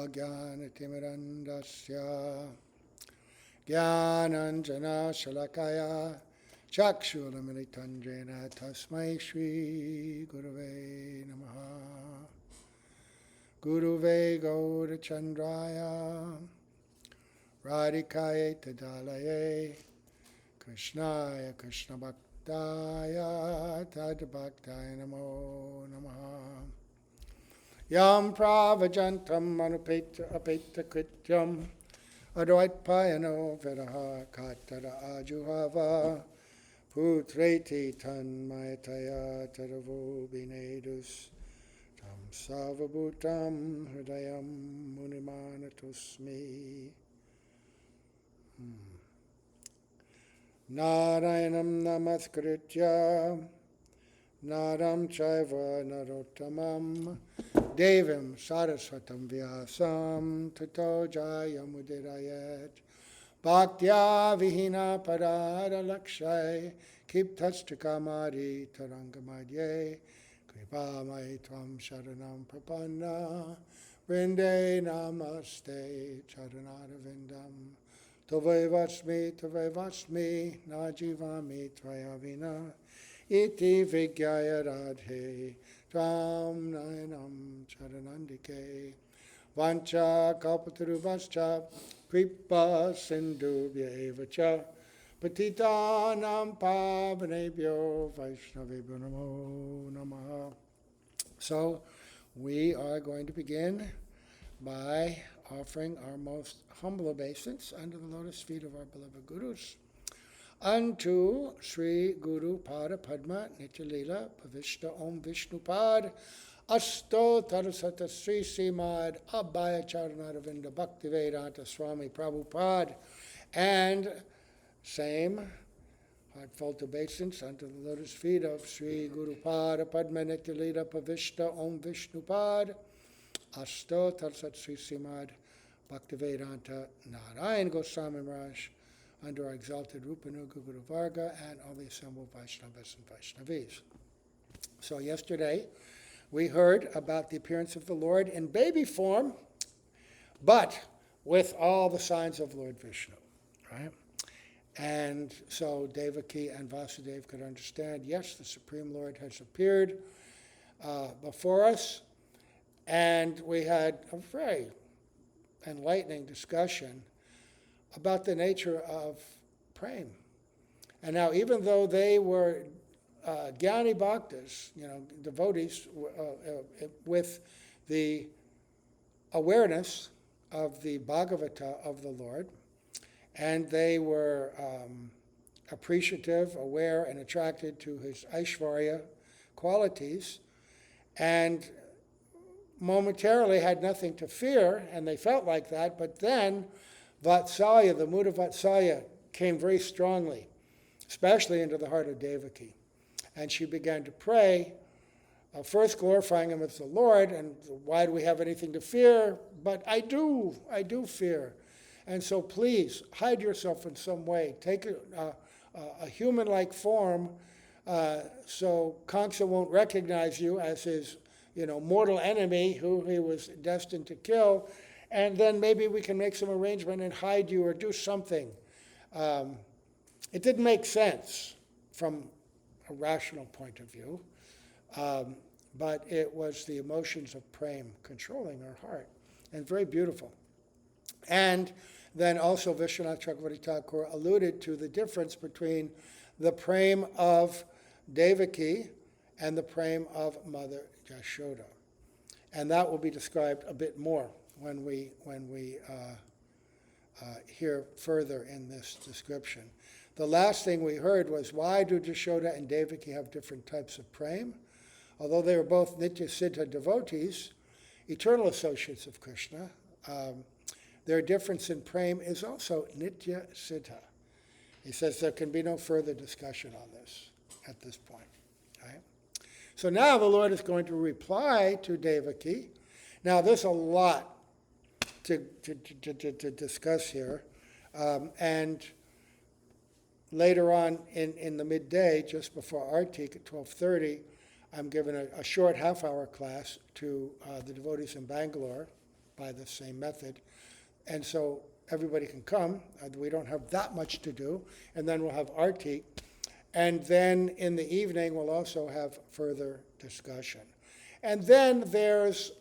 Ajnanatimirandasya Jnananjana Shalakaya Chakshuramitanjena Tasmai Shri Gurave Namaha. Guruve Gaurachandraya Radhikaye Tadalaye Krishnaya Krishna Bhaktaya Tadbhaktaya Namo Namaha. Yam Pravajantam Manupeta Apeta Krityam Advaitpayano Viraha Katara Ajuhava Putreti Tanmayataya Taravo Binedus Tam Savabhutam Hridayam Munimanatusmi. Narayanam Namaskritya Naram Chaiva Narottamam Devim Saraswatam Vyasam Tato Jayamudirayat Bhaktya Vihina Parara Lakshay Kiptastakamari Tarangamadye Kripa Maitvam Sharanam Prapanna Vrinde Namaste Charanarvindam Tove Vasmi Najivami Trayavina Iti Vigyaya Radhe Tvam Nayanam Charanandike Vancha Kalpatarubhascha Kripa Sindhubhya Evacha Patitanam Pavanebhyo Vaishnavebhyo Namo Namaha. So we are going to begin by offering our most humble obeisance under the lotus feet of our beloved Gurus. Unto Sri Guru Pada Padma Nityalila Pavishta Om Vishnupad Asto Tarasata Sri Srimad Abhaya Charanaravinda Bhaktivedanta Swami Prabhupada. And same heartfelt obeisance unto the lotus feet of Sri Guru Pada Padma Nityalila Pavishta Om Vishnupad Asto Tarasat Sri Srimad Bhaktivedanta Narayan Goswami Maharaj, under our exalted Rupanuga Guru Varga and all the assembled Vaishnavas and Vaishnavis. So yesterday we heard about the appearance of the Lord in baby form, but with all the signs of Lord Vishnu, right? And so Devaki and Vasudeva could understand, yes, the Supreme Lord has appeared before us, and we had a very enlightening discussion about the nature of prema. And now, even though they were Jnani Bhaktas, devotees with the awareness of the Bhagavata of the Lord, and they were appreciative, aware, and attracted to his Aishvarya qualities, and momentarily had nothing to fear, and they felt like that, but then Vatsalya, the mood of Vatsalya, came very strongly, especially into the heart of Devaki. And she began to pray, first glorifying him as the Lord, and why do we have anything to fear? But I do fear. And so please, hide yourself in some way. Take a human-like form so Kamsa won't recognize you as his mortal enemy who he was destined to kill. And then maybe we can make some arrangement and hide you or do something. It didn't make sense from a rational point of view, but it was the emotions of prema controlling her heart, and very beautiful. And then also Visvanath Cakravarti Thakura alluded to the difference between the prema of Devaki and the prema of Mother Yashoda. And that will be described a bit more when we hear further in this description. The last thing we heard was, why do Yashoda and Devaki have different types of prema? Although they were both Nitya Siddha devotees, eternal associates of Krishna, their difference in prema is also Nitya Siddha. He says there can be no further discussion on this at this point. Right? So now the Lord is going to reply to Devaki. Now there's a lot to discuss here. And later on in the midday, just before Arti at 12:30, I'm giving a short half-hour class to the devotees in Bangalore by the same method. And so everybody can come. We don't have that much to do. And then we'll have arti. And then in the evening, we'll also have further discussion. And then there's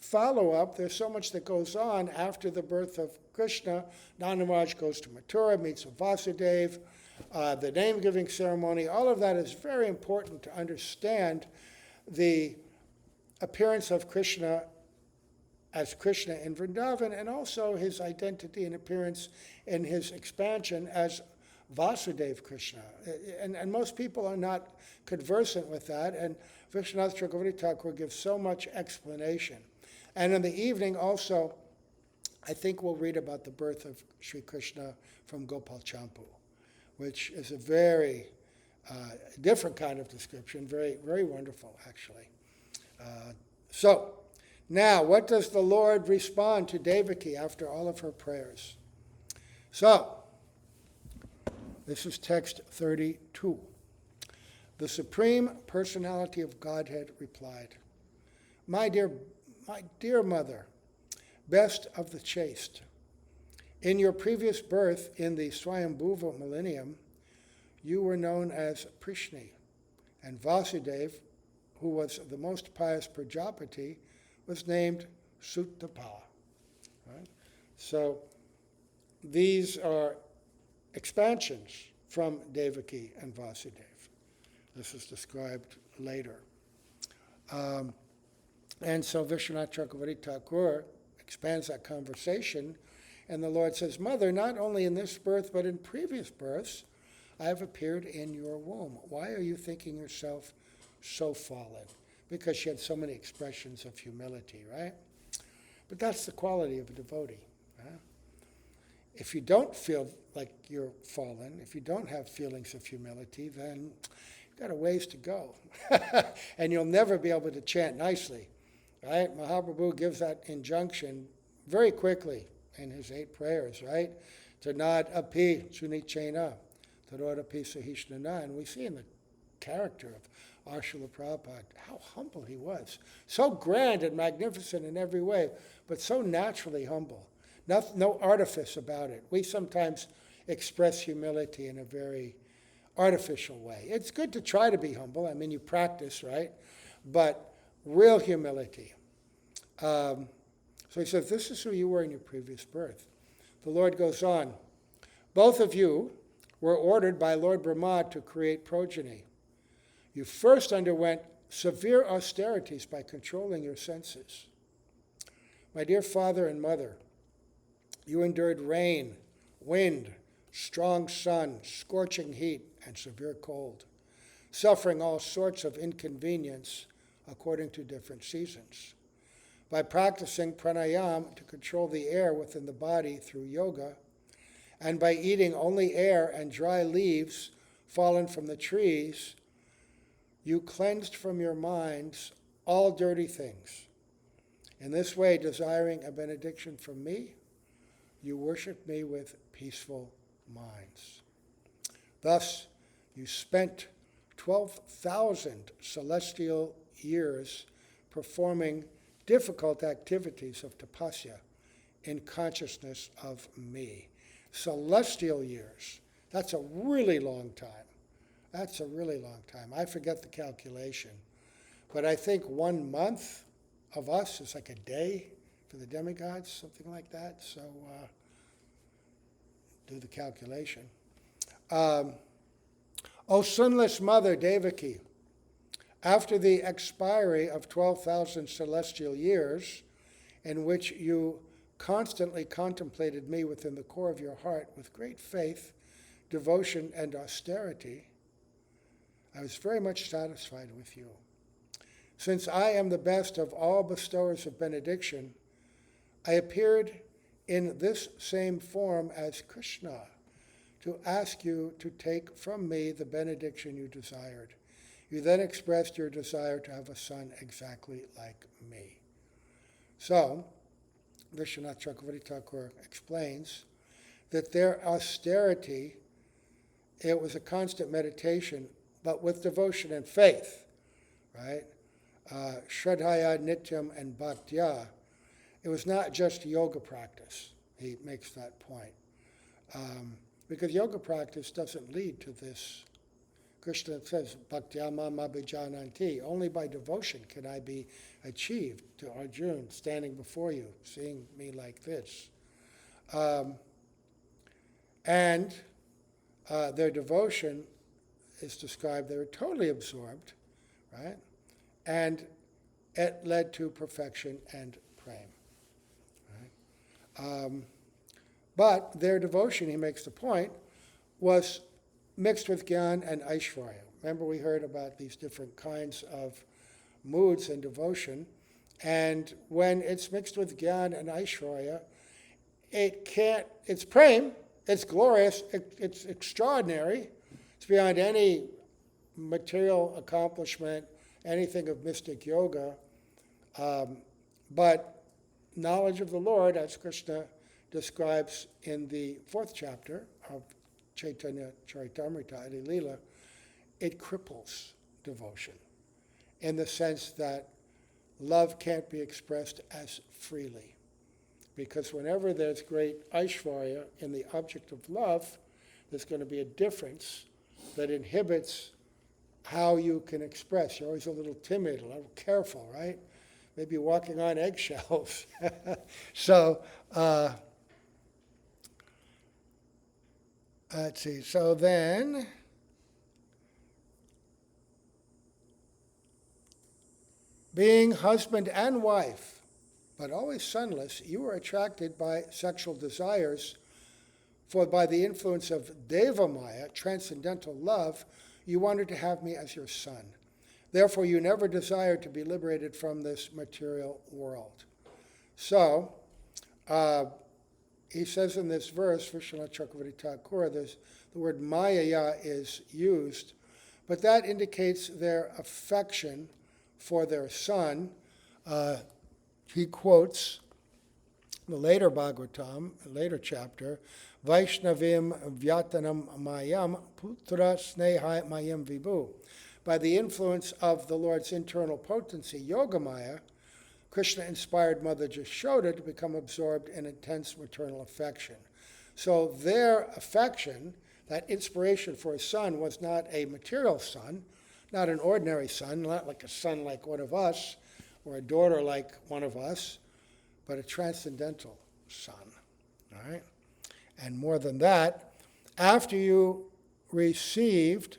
follow-up. There's so much that goes on after the birth of Krishna. Nanda Maharaj goes to Mathura, meets with Vasudeva, the name-giving ceremony. All of that is very important to understand the appearance of Krishna as Krishna in Vrindavan, and also his identity and appearance in his expansion as Vasudeva Krishna. And most people are not conversant with that, and Visvanath Cakravarti Thakur gives so much explanation. And in the evening also, I think we'll read about the birth of Sri Krishna from Gopal Champu, which is a very different kind of description, very, very wonderful, actually. So, now, what does the Lord respond to Devaki after all of her prayers? So, this is text 32. The Supreme Personality of Godhead replied, my dear mother, best of the chaste, in your previous birth in the Swayambhuva millennium, you were known as Prishni, and Vasudeva, who was the most pious Prajapati, was named Suttapa. Right? So these are expansions from Devaki and Vasudeva. This is described later. And so Visvanath Cakravarti Thakur expands that conversation, and the Lord says, Mother, not only in this birth, but in previous births, I have appeared in your womb. Why are you thinking yourself so fallen? Because she had so many expressions of humility, right? But that's the quality of a devotee. Right? If you don't feel like you're fallen, if you don't have feelings of humility, then you've got a ways to go. And you'll never be able to chant nicely. Right? Mahaprabhu gives that injunction very quickly in his 8 prayers, right? To not api sunichena, tarod api sahishnana. And we see in the character of our Srila Prabhupada how humble he was. So grand and magnificent in every way, but so naturally humble. No artifice about it. We sometimes express humility in a very artificial way. It's good to try to be humble. I mean, you practice, right? But real humility. So he says, this is who you were in your previous birth. The Lord goes on, both of you were ordered by Lord Brahma to create progeny. You first underwent severe austerities by controlling your senses. My dear father and mother, you endured rain, wind, strong sun, scorching heat, and severe cold, suffering all sorts of inconvenience according to different seasons. By practicing pranayama to control the air within the body through yoga, and by eating only air and dry leaves fallen from the trees, you cleansed from your minds all dirty things. In this way, desiring a benediction from me, you worship me with peaceful minds. Thus, you spent 12,000 celestial years performing difficult activities of tapasya in consciousness of me. Celestial years. That's a really long time. That's a really long time. I forget the calculation. But I think 1 month of us is like a day for the demigods, something like that. So do the calculation. O sinless mother Devaki, after the expiry of 12,000 celestial years, in which you constantly contemplated me within the core of your heart with great faith, devotion, and austerity, I was very much satisfied with you. Since I am the best of all bestowers of benediction, I appeared in this same form as Krishna to ask you to take from me the benediction you desired. You then expressed your desire to have a son exactly like me. So, Visvanath Cakravarti Thakur explains that their austerity, it was a constant meditation, but with devotion and faith, right? Shraddhaya, Nityam, and Bhaktya. it was not just yoga practice. He makes that point. Because yoga practice doesn't lead to this. Krishna says, Bhaktyamam abhijananti. Only by devotion can I be achieved to Arjuna, standing before you, seeing me like this. And their devotion is described, they were totally absorbed, right? And it led to perfection and prema. Right? But their devotion, he makes the point, was mixed with Gyan and Aishvarya. Remember, we heard about these different kinds of moods and devotion. And when it's mixed with Gyan and Aishvarya, it's prema, it's glorious, it's extraordinary. It's beyond any material accomplishment, anything of mystic yoga. But knowledge of the Lord, as Krishna describes in the 4th chapter of Chaitanya Charitamrita, Adi Leela, it cripples devotion in the sense that love can't be expressed as freely. Because whenever there's great Aishvarya in the object of love, there's going to be a difference that inhibits how you can express. You're always a little timid, a little careful, right? Maybe walking on eggshells. So, let's see. So then, being husband and wife, but always sonless, you were attracted by sexual desires, for by the influence of Devamaya, transcendental love, you wanted to have me as your son. Therefore, you never desired to be liberated from this material world. So, he says in this verse, Visvanath Cakravarti Thakura, the word Mayaya is used, but that indicates their affection for their son. He quotes the later Bhagavatam, later chapter, Vaishnavim Vyatanam Mayam Putra Sneha Mayam Vibhu. By the influence of the Lord's internal potency, Yogamaya, Krishna inspired Mother Jashoda to become absorbed in intense maternal affection. So their affection, that inspiration for a son, was not a material son, not an ordinary son, not like a son like one of us, or a daughter like one of us, but a transcendental son. All right? And more than that, after you received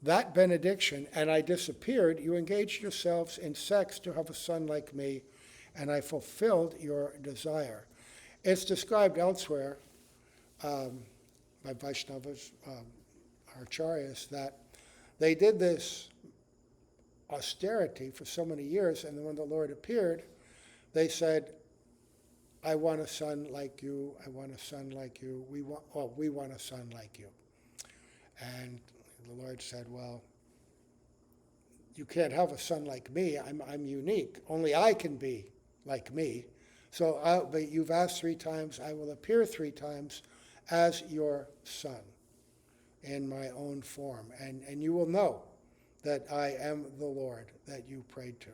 that benediction and I disappeared, you engaged yourselves in sex to have a son like me, and I fulfilled your desire. It's described elsewhere by Vaishnavas, Acharyas, that they did this austerity for so many years, and then when the Lord appeared, they said, I want a son like you, I want a son like you, we want a son like you. And the Lord said, well, you can't have a son like me, I'm unique, only I can be like me. So but you've asked 3 times, I will appear 3 times as your son in my own form, and you will know that I am the Lord that you prayed to.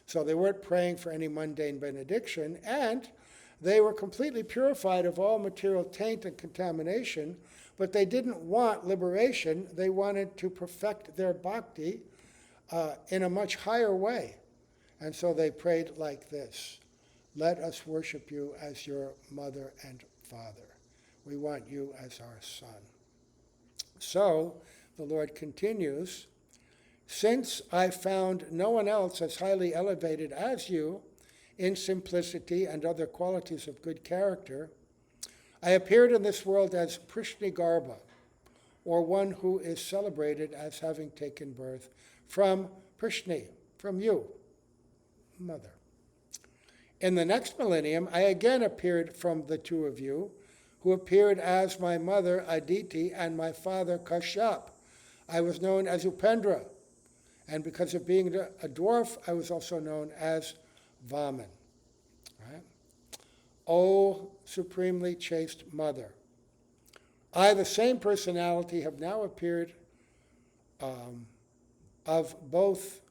So they weren't praying for any mundane benediction, and they were completely purified of all material taint and contamination, but they didn't want liberation. They wanted to perfect their bhakti in a much higher way. And so they prayed like this: let us worship you as your mother and father. We want you as our son. So the Lord continues, since I found no one else as highly elevated as you in simplicity and other qualities of good character, I appeared in this world as Prishnigarbha, or one who is celebrated as having taken birth from Prishni, from you, mother. In the next millennium, I again appeared from the 2 of you, who appeared as my mother Aditi and my father Kashyap. I was known as Upendra, and because of being a dwarf, I was also known as Vaman. Right? O supremely chaste mother, I, the same personality, have now appeared of both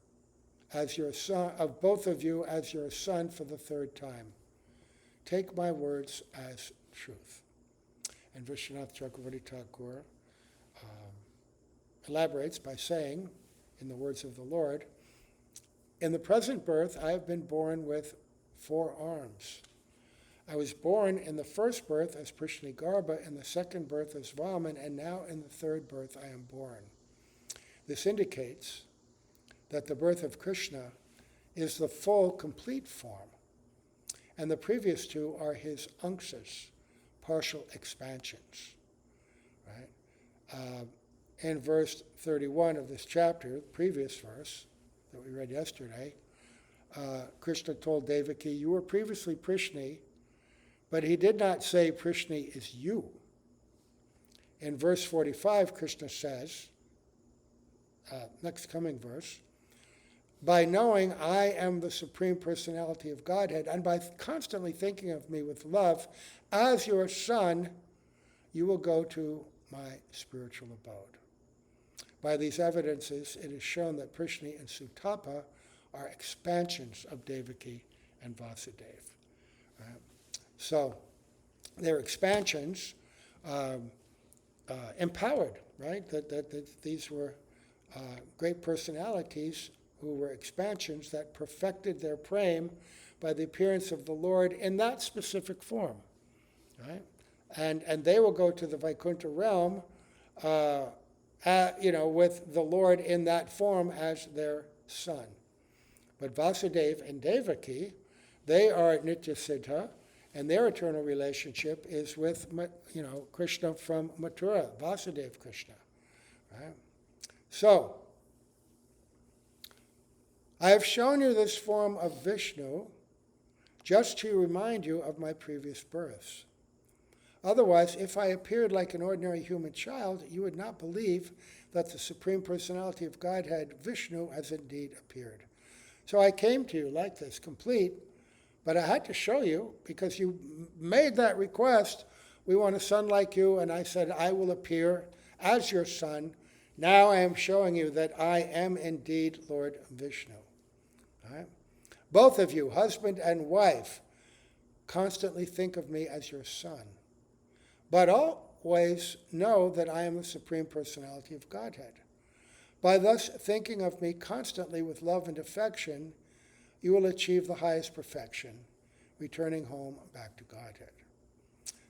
as your son, of both of you as your son for the third time. Take my words as truth. And Visvanath Cakravarti Thakura elaborates by saying, in the words of the Lord, in the present birth I have been born with 4 arms. I was born in the first birth as Prishnigarbha, in the second birth as Vaman, and now in the third birth I am born. This indicates that the birth of Krishna is the full, complete form, and the previous 2 are his anshas, partial expansions. Right? In verse 31 of this chapter, the previous verse that we read yesterday, Krishna told Devaki, you were previously Prishni, but he did not say Prishni is you. In verse 45, Krishna says, next coming verse, by knowing I am the Supreme Personality of Godhead, and by constantly thinking of me with love, as your son, you will go to my spiritual abode. By these evidences, it is shown that Prishni and Sutapa are expansions of Devaki and Vasudeva. Right? So, they're expansions empowered, right? That these were great personalities who were expansions that perfected their prema by the appearance of the Lord in that specific form, right? And they will go to the Vaikuntha realm, with the Lord in that form as their son. But Vasudeva and Devaki, they are Nitya Siddha, and their eternal relationship is with, Krishna from Mathura, Vasudeva Krishna. Right? So, I have shown you this form of Vishnu just to remind you of my previous births. Otherwise, if I appeared like an ordinary human child, you would not believe that the Supreme Personality of Godhead, Vishnu, has indeed appeared. So I came to you like this, complete, but I had to show you because you made that request. We want a son like you, and I said, I will appear as your son. Now I am showing you that I am indeed Lord Vishnu. All right? Both of you, husband and wife, constantly think of me as your son. But always know that I am the Supreme Personality of Godhead. By thus thinking of me constantly with love and affection, you will achieve the highest perfection, returning home back to Godhead.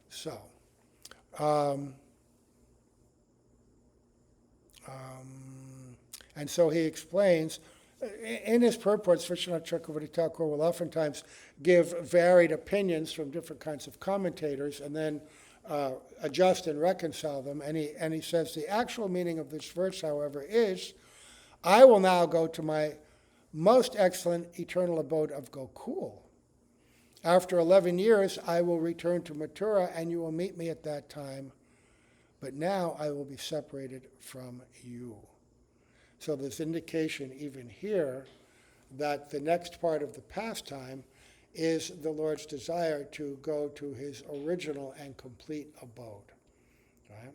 So, and so he explains, in his purports, Visvanath Cakravarti Thakur will oftentimes give varied opinions from different kinds of commentators and then adjust and reconcile them. And he says the actual meaning of this verse, however, is, I will now go to my most excellent eternal abode of Gokul. After 11 years, I will return to Mathura, and you will meet me at that time. But now I will be separated from you. So there's indication even here that the next part of the pastime is the Lord's desire to go to his original and complete abode. Right?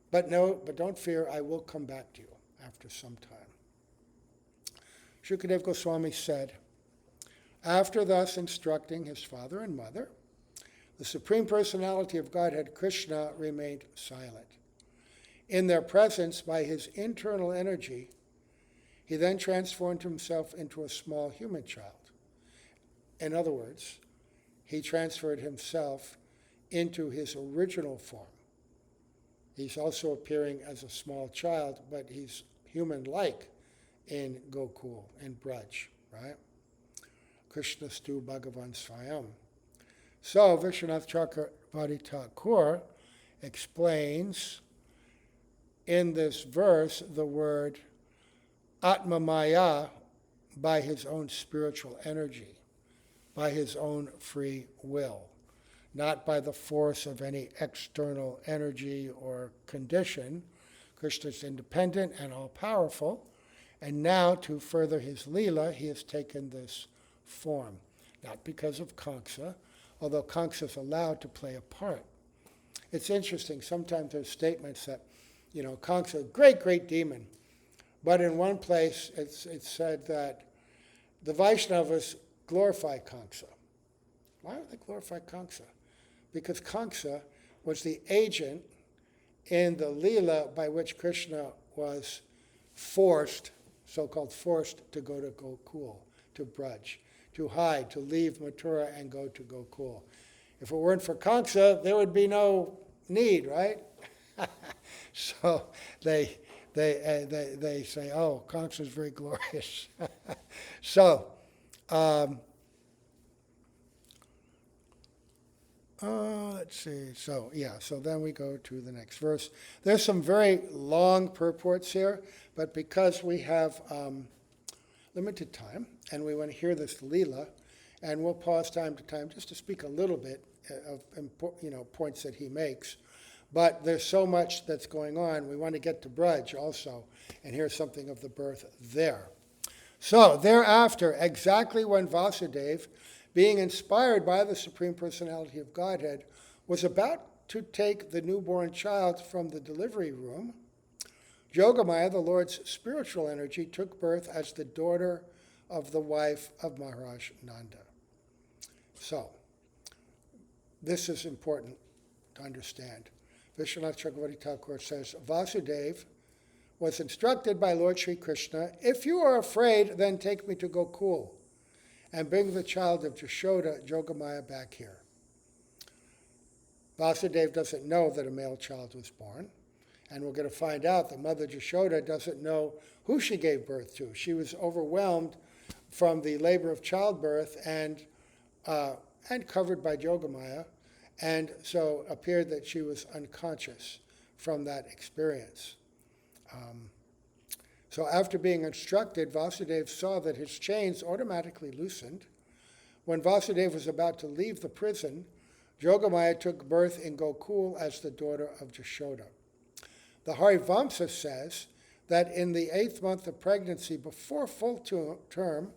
But don't fear, I will come back to you after some time. Shukadeva Goswami said, after thus instructing his father and mother, the Supreme Personality of Godhead Krishna remained silent. In their presence, by his internal energy, he then transformed himself into a small human child. In other words, he transferred himself into his original form. He's also appearing as a small child, but he's human-like in Gokul, in Braj, right? Krishna Stu Bhagavan Swayam. So, Visvanath Cakravarti Thakur explains in this verse the word Atma Maya by his own spiritual energy, by his own free will, not by the force of any external energy or condition. Krishna is independent and all-powerful, and now to further his Leela, he has taken this form, not because of Kamsa, although Kamsa is allowed to play a part. It's interesting, sometimes there's statements that, Kamsa, great demon, but in one place it's said that the Vaishnavas glorify Kamsa. Why would they glorify Kamsa? Because Kamsa was the agent in the Leela by which Krishna was forced, so-called forced, to go to Gokul, to Braj, to hide, to leave Mathura and go to Gokul. If it weren't for Kamsa, there would be no need, right? So they say, oh, Kamsa is very glorious. So, let's see. So then we go to the next verse. There's some very long purports here, but because we have limited time and we want to hear this Leela, and we'll pause time to time just to speak a little bit of points that he makes. But there's so much that's going on. We want to get to Braj also and hear something of the birth there. So thereafter, exactly when Vasudeva, being inspired by the Supreme Personality of Godhead, was about to take the newborn child from the delivery room, Yogamaya, the Lord's spiritual energy, took birth as the daughter of the wife of Maharaj Nanda. So, this is important to understand. Visvanath Cakravarti Thakura says, Vasudeva was instructed by Lord Sri Krishna, if you are afraid, then take me to Gokul and bring the child of Jashoda, Yogamaya, back here. Vasudeva doesn't know that a male child was born, and we're going to find out that Mother Jashoda doesn't know who she gave birth to. She was overwhelmed from the labor of childbirth and covered by Yogamaya, and so appeared that she was unconscious from that experience. So after being instructed, Vasudeva saw that his chains automatically loosened. When Vasudeva was about to leave the prison, Yogamaya took birth in Gokul as the daughter of Jashoda. The Harivamsa says that in the 8th month of pregnancy, before full term,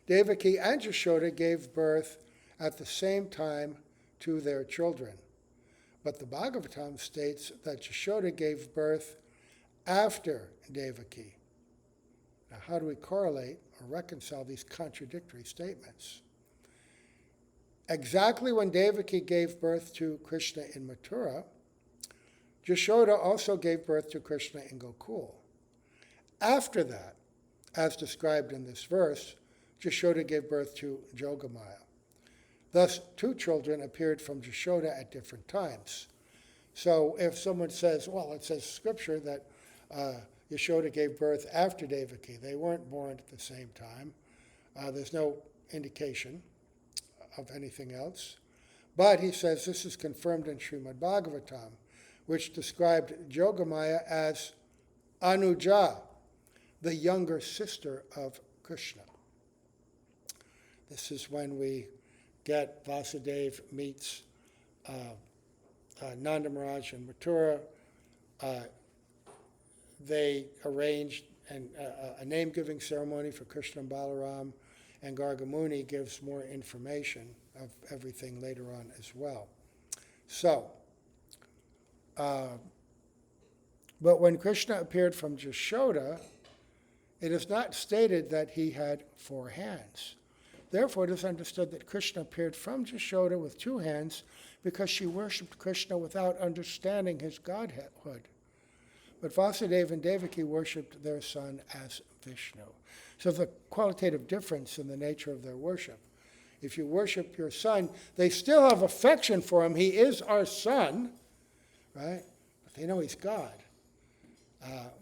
Devaki and Jashoda gave birth at the same time to their children. But the Bhagavatam states that Jashoda gave birth after Devaki. Now, how do we correlate or reconcile these contradictory statements? Exactly when Devaki gave birth to Krishna in Mathura, Jashoda also gave birth to Krishna in Gokul. After that, as described in this verse, Jashoda gave birth to Yogamaya. Thus, two children appeared from Jashoda at different times. So if someone says, well, it says scripture that Yashoda gave birth after Devaki, they weren't born at the same time. There's no indication of anything else. But he says this is confirmed in Srimad Bhagavatam, which described Yogamaya as Anuja, the younger sister of Krishna. This is when we get Vasudeva meets Nanda Maharaj in Mathura. They arranged a name-giving ceremony for Krishna and Balaram, and Gargamuni gives more information of everything later on as well. So, but when Krishna appeared from Jashoda, it is not stated that he had 4 hands. Therefore, it is understood that Krishna appeared from Jashoda with 2 hands because she worshipped Krishna without understanding his godhood. But Vasudeva and Devaki worshipped their son as Vishnu. So there's a qualitative difference in the nature of their worship. If you worship your son, they still have affection for him. He is our son, right? But they know he's God.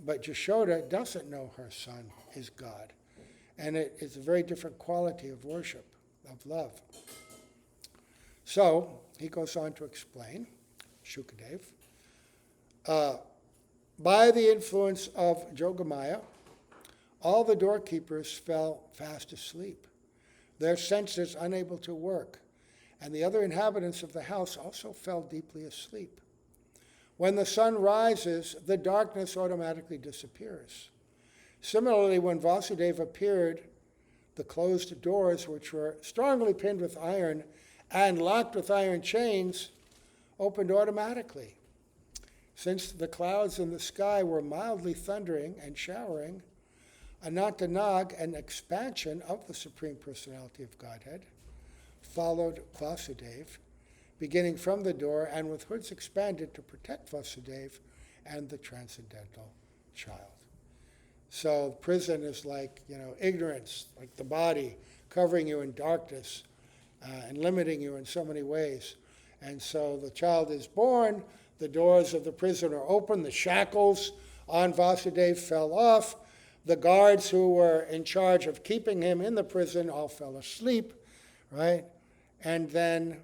But Jashoda doesn't know her son is God. And it's a very different quality of worship, of love. So he goes on to explain, Shukadev, by the influence of Yogamaya, all the doorkeepers fell fast asleep, their senses unable to work, and the other inhabitants of the house also fell deeply asleep. When the sun rises, the darkness automatically disappears. Similarly, when Vasudeva appeared, the closed doors, which were strongly pinned with iron and locked with iron chains, opened automatically. Since the clouds in the sky were mildly thundering and showering, Anantanag, an expansion of the Supreme Personality of Godhead, followed Vasudeva, beginning from the door and with hoods expanded to protect Vasudeva and the transcendental child. So prison is like, ignorance, like the body, covering you in darkness and limiting you in so many ways. And so the child is born, the doors of the prison are open, the shackles on Vasudeva fell off, the guards who were in charge of keeping him in the prison all fell asleep, right? And then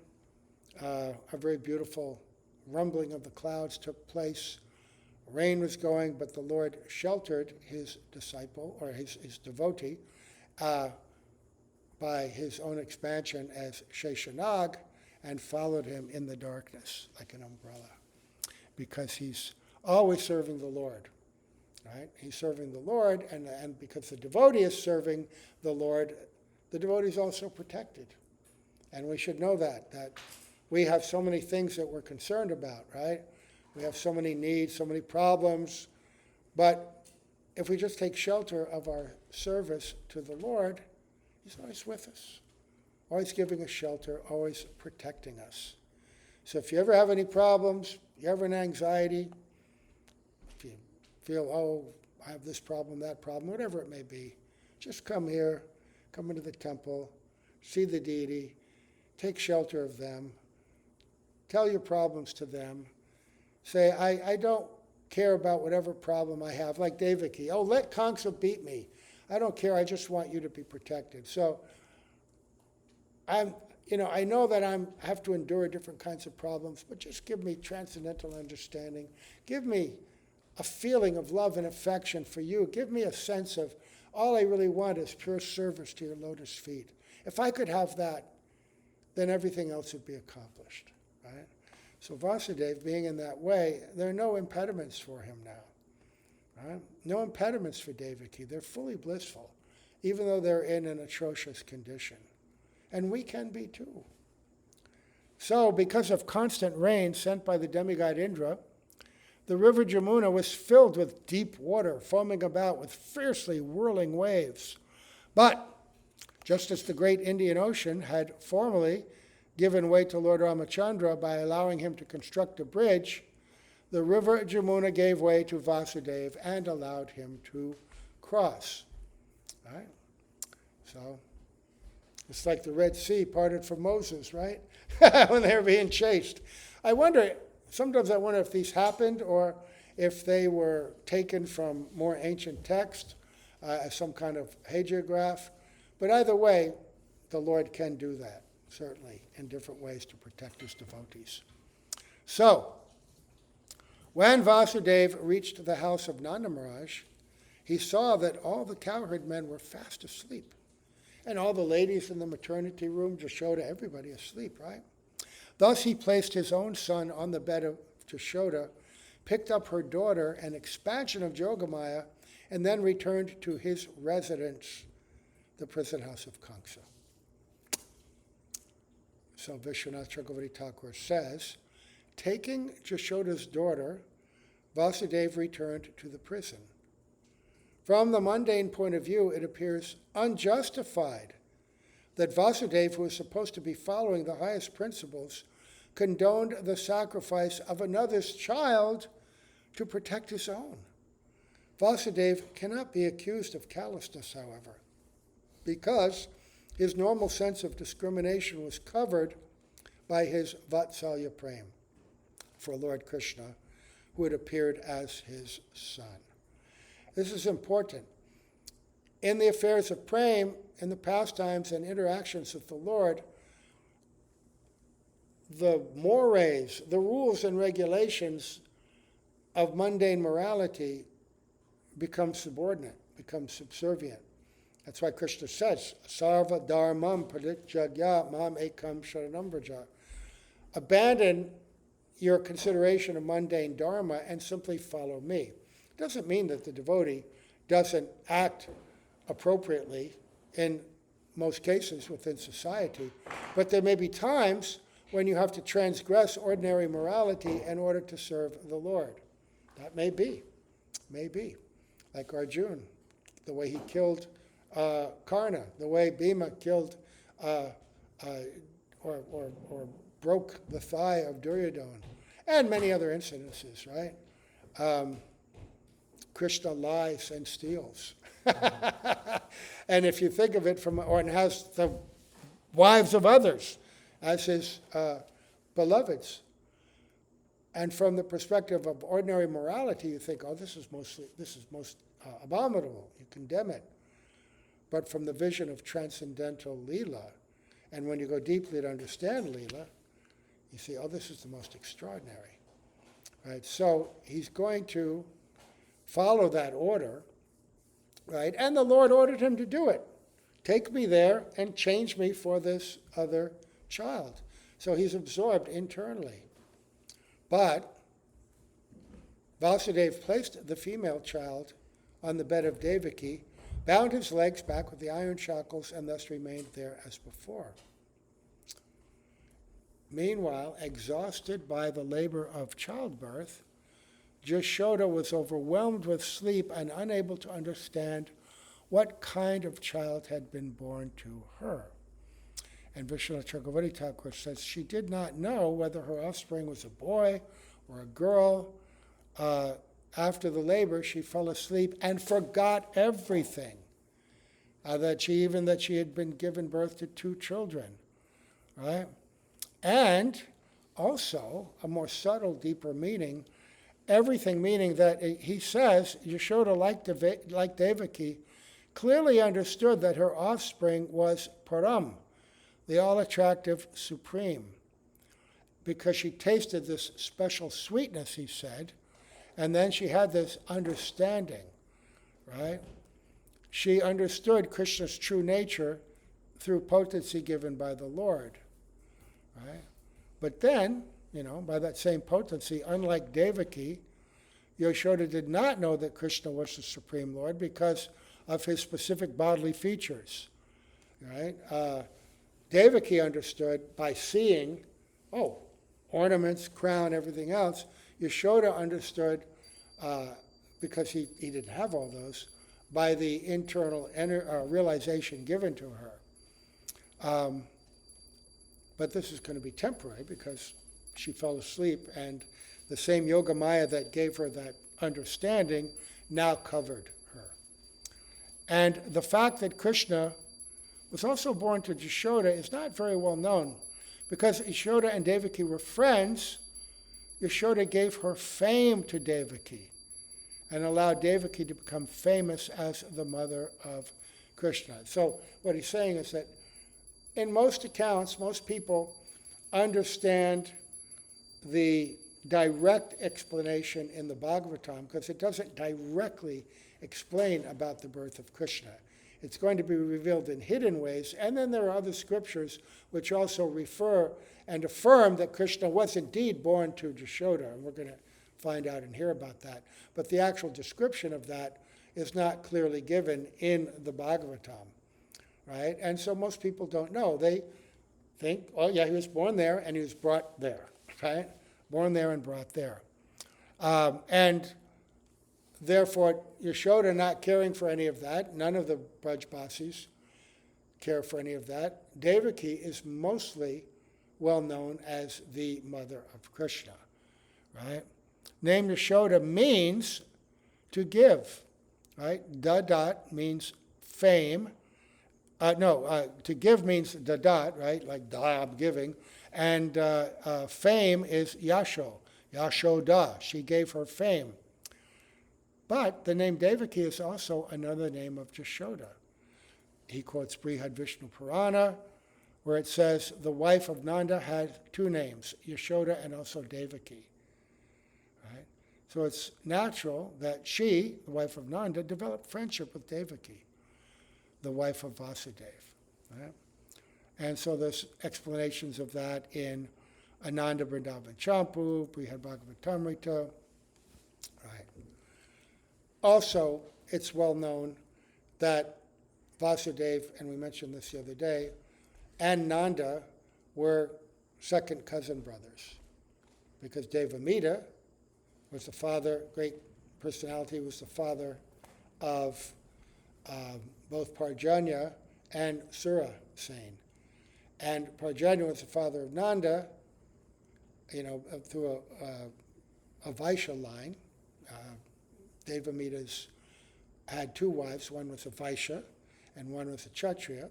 a very beautiful rumbling of the clouds took place. Rain was going, but the Lord sheltered his disciple, or his devotee, by his own expansion as Sheshanag, and followed him in the darkness like an umbrella, because he's always serving the Lord, right? He's serving the Lord, and because the devotee is serving the Lord, the devotee is also protected. And we should know that we have so many things that we're concerned about, right? We have so many needs, so many problems, but if we just take shelter of our service to the Lord, he's always with us, always giving us shelter, always protecting us. So if you ever have any problems, you ever have an anxiety, if you feel, I have this problem, that problem, whatever it may be, just come here, come into the temple, see the deity, take shelter of them, tell your problems to them. Say, I don't care about whatever problem I have, like Devaki. Let Kamsa beat me. I don't care, I just want you to be protected. So I know that I have to endure different kinds of problems, but just give me transcendental understanding. Give me a feeling of love and affection for you. Give me a sense of all I really want is pure service to your lotus feet. If I could have that, then everything else would be accomplished, right? So Vasudeva, being in that way, there are no impediments for him now, right? No impediments for Devaki. They're fully blissful, even though they're in an atrocious condition. And we can be too. So, because of constant rain sent by the demigod Indra, the river Jamuna was filled with deep water, foaming about with fiercely whirling waves. But, just as the great Indian Ocean had formerly given way to Lord Ramachandra by allowing him to construct a bridge, the river Jamuna gave way to Vasudeva and allowed him to cross. Right? So, it's like the Red Sea parted for Moses, right? When they were being chased. Sometimes I wonder if these happened or if they were taken from more ancient text as some kind of hagiograph. But either way, the Lord can do that, certainly, in different ways to protect his devotees. So, when Vasudeva reached the house of Nanda Maharaj, he saw that all the cowherd men were fast asleep. And all the ladies in the maternity room, Jashoda, everybody asleep, right? Thus he placed his own son on the bed of Jashoda, picked up her daughter, an expansion of Jogamaya, and then returned to his residence, the prison house of Kamsa. So Visvanath Cakravarti Thakura says, taking Jashoda's daughter, Vasudeva returned to the prison. From the mundane point of view, it appears unjustified that Vasudeva, who is supposed to be following the highest principles, condoned the sacrifice of another's child to protect his own. Vasudeva cannot be accused of callousness, however, because his normal sense of discrimination was covered by his Vatsalya Prem for Lord Krishna, who had appeared as his son. This is important. In the affairs of Prem, in the pastimes and interactions with the Lord, the mores, the rules and regulations of mundane morality become subordinate, become subservient. That's why Krishna says, Sarva dharmam parijagya mam ekam sharanam vraja. Abandon your consideration of mundane dharma and simply follow me. It doesn't mean that the devotee doesn't act appropriately in most cases within society, but there may be times when you have to transgress ordinary morality in order to serve the Lord. That may be, like Arjuna, the way he killed Karna, the way Bhima killed or broke the thigh of Duryodhana, and many other incidences, right? Krishna lies and steals. And if you think of it and has the wives of others as his beloveds. And from the perspective of ordinary morality, you think, oh, this is most abominable. You condemn it. But from the vision of transcendental Leela, and when you go deeply to understand Leela, you see, oh, this is the most extraordinary. Right? So he's going to follow that order, right? And the Lord ordered him to do it. Take me there and change me for this other child. So he's absorbed internally. But Vasudeva placed the female child on the bed of Devaki, bound his legs back with the iron shackles, and thus remained there as before. Meanwhile, exhausted by the labor of childbirth, Jashoda was overwhelmed with sleep and unable to understand what kind of child had been born to her. And Visvanath Cakravarti Thakura says she did not know whether her offspring was a boy or a girl. After the labor, she fell asleep and forgot everything. That she had been given birth to 2 children, right? And also, a more subtle, deeper meaning, everything meaning that he says, Yashoda, like Devaki, clearly understood that her offspring was Param, the all-attractive Supreme, because she tasted this special sweetness, he said, and then she had this understanding, right? She understood Krishna's true nature through potency given by the Lord, right? But then, by that same potency, unlike Devaki, Yashoda did not know that Krishna was the Supreme Lord because of his specific bodily features, right? Devaki understood by seeing, ornaments, crown, everything else. Yashoda understood, because he didn't have all those, by the internal realization given to her. But this is going to be temporary because she fell asleep, and the same Yoga Maya that gave her that understanding now covered her. And the fact that Krishna was also born to Jashoda is not very well known. Because Yashoda and Devaki were friends, Yashoda gave her fame to Devaki and allowed Devaki to become famous as the mother of Krishna. So what he's saying is that in most accounts, most people understand the direct explanation in the Bhagavatam because it doesn't directly explain about the birth of Krishna. It's going to be revealed in hidden ways, and then there are other scriptures which also refer and affirm that Krishna was indeed born to Jashoda, and we're going to find out and hear about that. But the actual description of that is not clearly given in the Bhagavatam, right? And so most people don't know. They think, oh yeah, he was born there and he was brought there, right? Born there and brought there. And therefore, Yashoda not caring for any of that, none of the Brajbasis care for any of that. Devaki is mostly well known as the mother of Krishna, right? Name Yashoda means to give, right? Dadat means fame. To give means dadat, right? Like dab, giving. And fame is Yasho, Yashoda. She gave her fame. But the name Devaki is also another name of Jashoda. He quotes Brihad Vishnu Purana, where it says the wife of Nanda had 2 names, Yashoda and also Devaki. Right? So it's natural that she, the wife of Nanda, developed friendship with Devaki, the wife of Vasudeva. Right? And so there's explanations of that in Ananda Vrindavan Champu, Brihad Bhagavatam Ch. Right. Also, it's well known that Vasudeva, and we mentioned this the other day, and Nanda were second cousin brothers, because Devamita was the father, great personality, was the father of both Parjanya and Sura Sen. And Parjanya was the father of Nanda, through a Vaishya line. Devamita's had two wives. One was a Vaishya and one was a Kshatriya.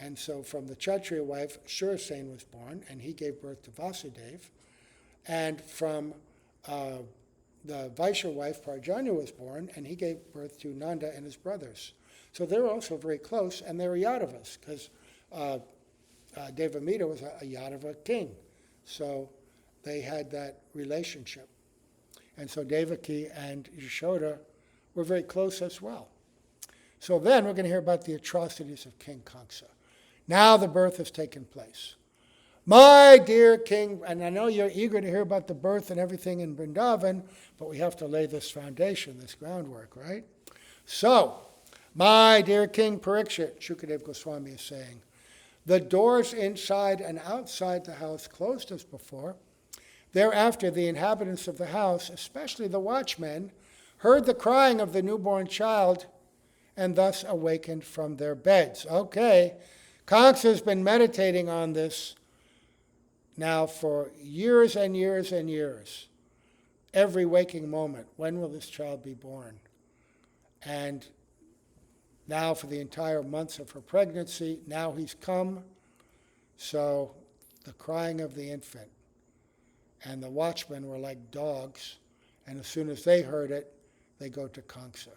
And so from the Kshatriya wife, Shurasen was born, and he gave birth to Vasudeva. And from the Vaishya wife, Parjanya was born, and he gave birth to Nanda and his brothers. So they were also very close, and they were Yadavas, because Devamita was a Yadava king. So they had that relationship. And so Devaki and Yashoda were very close as well. So then we're going to hear about the atrocities of King Kamsa. Now the birth has taken place. My dear king, and I know you're eager to hear about the birth and everything in Vrindavan, but we have to lay this foundation, this groundwork, right? So, my dear King Parikshit, Shukadeva Goswami is saying, the doors inside and outside the house closed as before. Thereafter, the inhabitants of the house, especially the watchmen, heard the crying of the newborn child and thus awakened from their beds. Okay, Kamsa has been meditating on this now for years and years and years. Every waking moment, when will this child be born? And now for the entire months of her pregnancy, now he's come. So the crying of the infant. And the watchmen were like dogs, and as soon as they heard it, they go to Kamsa.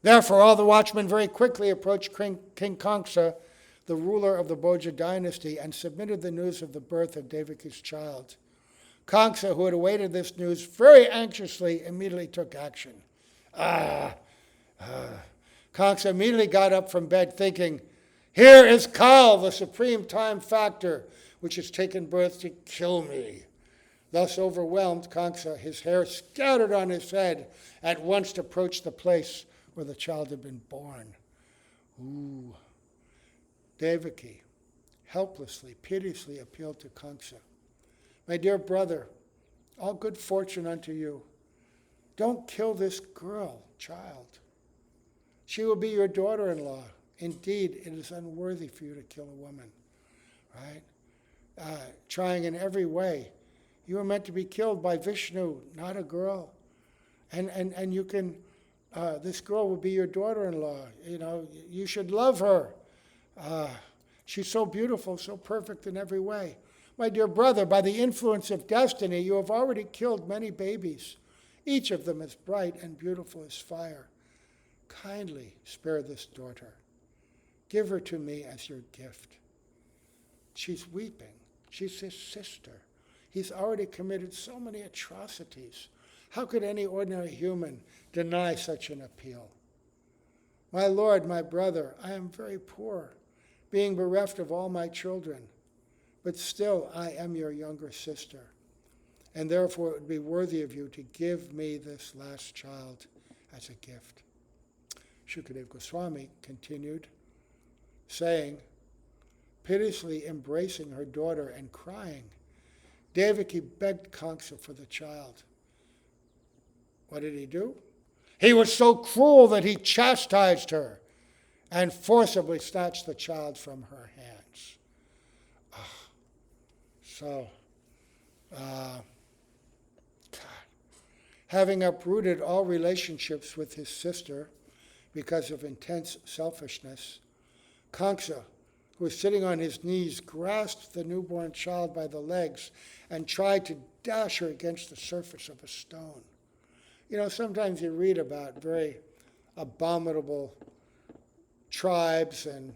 Therefore, all the watchmen very quickly approached King Kamsa, the ruler of the Bhoja dynasty, and submitted the news of the birth of Devaki's child. Kamsa, who had awaited this news very anxiously, immediately took action. Kamsa immediately got up from bed thinking, here is Kal, the supreme time factor, which has taken birth to kill me. Thus overwhelmed, Kamsa, his hair scattered on his head, at once approached the place where the child had been born. Ooh. Devaki helplessly, piteously appealed to Kamsa. My dear brother, all good fortune unto you. Don't kill this girl, child. She will be your daughter-in-law. Indeed, it is unworthy for you to kill a woman, right? Trying in every way. You were meant to be killed by Vishnu, not a girl. And you can, this girl will be your daughter-in-law. You should love her. She's so beautiful, so perfect in every way. My dear brother, by the influence of destiny, you have already killed many babies. Each of them as bright and beautiful as fire. Kindly spare this daughter. Give her to me as your gift. She's weeping. She's his sister. He's already committed so many atrocities. How could any ordinary human deny such an appeal? My lord, my brother, I am very poor, being bereft of all my children, but still I am your younger sister, and therefore it would be worthy of you to give me this last child as a gift. Shukadeva Goswami continued, saying, piteously embracing her daughter and crying, Devaki begged Kamsa for the child. What did he do? He was so cruel that he chastised her and forcibly snatched the child from her hands. Having uprooted all relationships with his sister because of intense selfishness, Kamsa, who was sitting on his knees, grasped the newborn child by the legs and tried to dash her against the surface of a stone. Sometimes you read about very abominable tribes and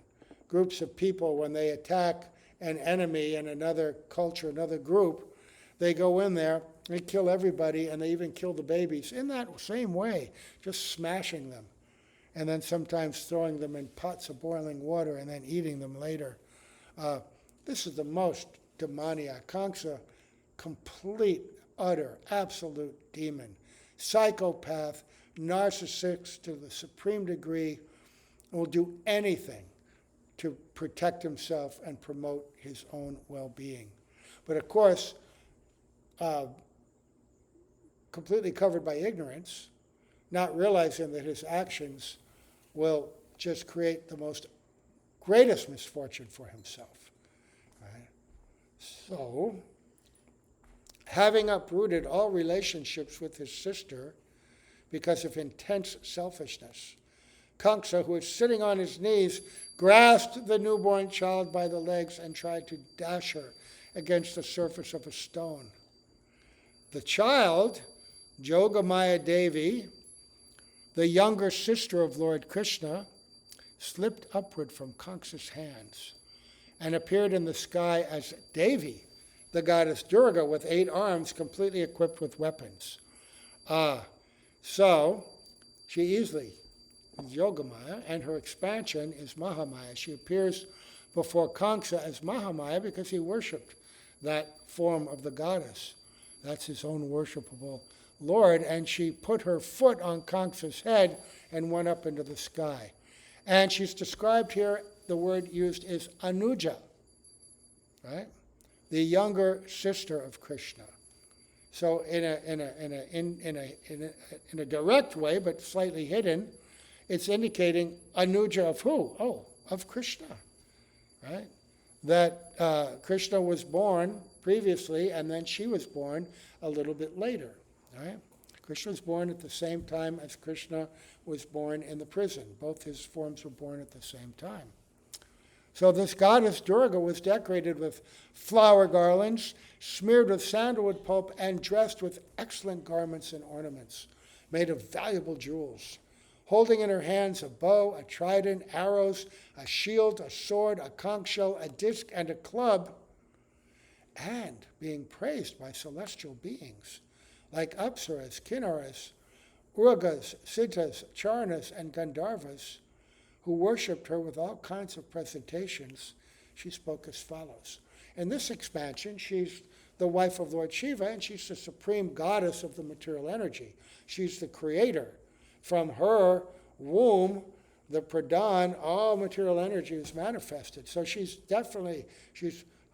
groups of people when they attack an enemy in another culture, another group. They go in there, they kill everybody, and they even kill the babies in that same way, just smashing them. And then sometimes throwing them in pots of boiling water and then eating them later. This is the most demoniac. Kamsa, complete, utter, absolute demon. Psychopath, narcissist to the supreme degree, will do anything to protect himself and promote his own well-being. But of course, completely covered by ignorance, not realizing that his actions will just create the most greatest misfortune for himself. Right? So, having uprooted all relationships with his sister because of intense selfishness, Kamsa, who was sitting on his knees, grasped the newborn child by the legs and tried to dash her against the surface of a stone. The child, Jogamaya Devi, the younger sister of Lord Krishna, slipped upward from Kamsa's hands and appeared in the sky as Devi, the goddess Durga, with 8 arms completely equipped with weapons. So she easily is Yogamaya, and her expansion is Mahamaya. She appears before Kamsa as Mahamaya because he worshipped that form of the goddess. That's his own worshipable Lord, and she put her foot on Kamsa's head and went up into the sky. And she's described here, the word used is Anuja, right? The younger sister of Krishna. So in a direct way, but slightly hidden, it's indicating Anuja of who? Oh, of Krishna, right? That Krishna was born previously, and then she was born a little bit later, right? Krishna was born at the same time as Krishna was born in the prison. Both his forms were born at the same time. So this goddess Durga was decorated with flower garlands, smeared with sandalwood pulp, and dressed with excellent garments and ornaments, made of valuable jewels, holding in her hands a bow, a trident, arrows, a shield, a sword, a conch shell, a disc, and a club, and being praised by celestial beings like Apsaras, Kinnaras, Urgas, Siddhas, Charanas, and Gandharvas, who worshipped her with all kinds of presentations. She spoke as follows. In this expansion, she's the wife of Lord Shiva, and she's the supreme goddess of the material energy. She's the creator. From her womb, the pradhan, all material energy is manifested. So she's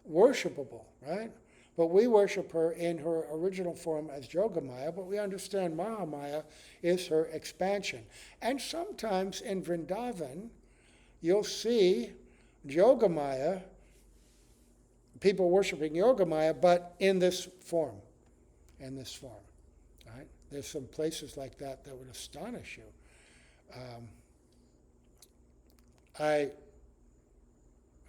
worshipable, right? But we worship her in her original form as Yogamaya, but we understand Mahamaya is her expansion. And sometimes in Vrindavan, you'll see Yogamaya, people worshiping Yogamaya, but in this form, right? There's some places like that that would astonish you. I